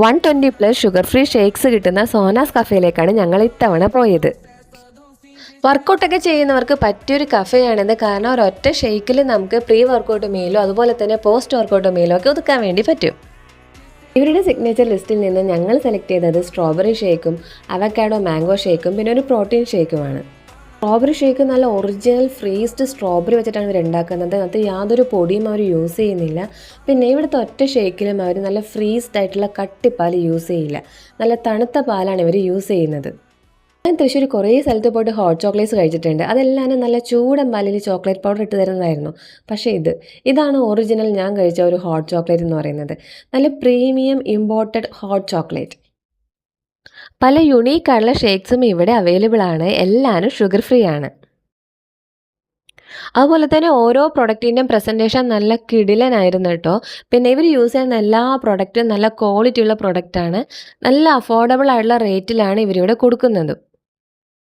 120+ sugar free shakes കിട്ടുന്ന സോനാസ് കഫേയിലേക്കാണ് ഞങ്ങൾ ഇത്തവണ പോയത്. വർക്കൗട്ടൊക്കെ ചെയ്യുന്നവർക്ക് പറ്റിയൊരു കഫേയാണിത്. കാരണം ഒരൊറ്റ ഷേക്കിൽ നമുക്ക് പ്രീ വർക്കൗട്ട് മീലോ അതുപോലെ തന്നെ പോസ്റ്റ് വർക്കൗട്ട് മീലോ ഒക്കെ ഒതുക്കാൻ വേണ്ടി പറ്റും. ഇവരുടെ സിഗ്നേച്ചർ ലിസ്റ്റിൽ നിന്ന് ഞങ്ങൾ സെലക്ട് ചെയ്തത് സ്ട്രോബെറി ഷേക്കും അവക്കാഡോ മാംഗോ ഷേക്കും പിന്നെ ഒരു പ്രോട്ടീൻ ഷേക്കുമാണ്. സ്ട്രോബെറി ഷേക്ക് നല്ല ഒറിജിനൽ ഫ്രീസ്ഡ് സ്ട്രോബെറി വെച്ചിട്ടാണ് ഇവർ ഉണ്ടാക്കുന്നത്. അതിനകത്ത് യാതൊരു പൊടിയും അവർ യൂസ് ചെയ്യുന്നില്ല. പിന്നെ ഇവിടുത്തെ ഒറ്റ ഷേക്കിലും അവർ നല്ല ഫ്രീസ്ഡ് ആയിട്ടുള്ള കട്ടിപ്പാൽ യൂസ് ചെയ്യില്ല. നല്ല തണുത്ത പാലാണ് ഇവർ യൂസ് ചെയ്യുന്നത്. ഞാൻ തൃശ്ശൂർ കുറേ സ്ഥലത്ത് പോയിട്ട് ഹോട്ട് ചോക്ലേറ്റ്സ് കഴിച്ചിട്ടുണ്ട്. അതെല്ലാം നല്ല ചൂടൻ പാലിൽ ചോക്ലേറ്റ് പൗഡർ ഇട്ട് തരുന്നതായിരുന്നു. പക്ഷേ ഇതാണ് ഒറിജിനൽ ഞാൻ കഴിച്ച ഒരു ഹോട്ട് ചോക്ലേറ്റ് എന്ന് പറയുന്നത്. നല്ല പ്രീമിയം ഇമ്പോർട്ടഡ് ഹോട്ട് ചോക്ലേറ്റ്. പല യുണീക്കായിട്ടുള്ള ഷേക്സും ഇവിടെ അവൈലബിൾ ആണ്. എല്ലാവരും ഷുഗർ ഫ്രീ ആണ്. അതുപോലെ തന്നെ ഓരോ പ്രൊഡക്റ്റിൻ്റെയും പ്രസൻറ്റേഷൻ നല്ല കിടിലനായിരുന്നു കേട്ടോ. പിന്നെ ഇവർ യൂസ് ചെയ്യുന്ന എല്ലാ പ്രൊഡക്റ്റും നല്ല ക്വാളിറ്റി ഉള്ള പ്രൊഡക്റ്റാണ്. നല്ല അഫോർഡബിൾ ആയിട്ടുള്ള റേറ്റിലാണ് ഇവരിവിടെ കൊടുക്കുന്നത്.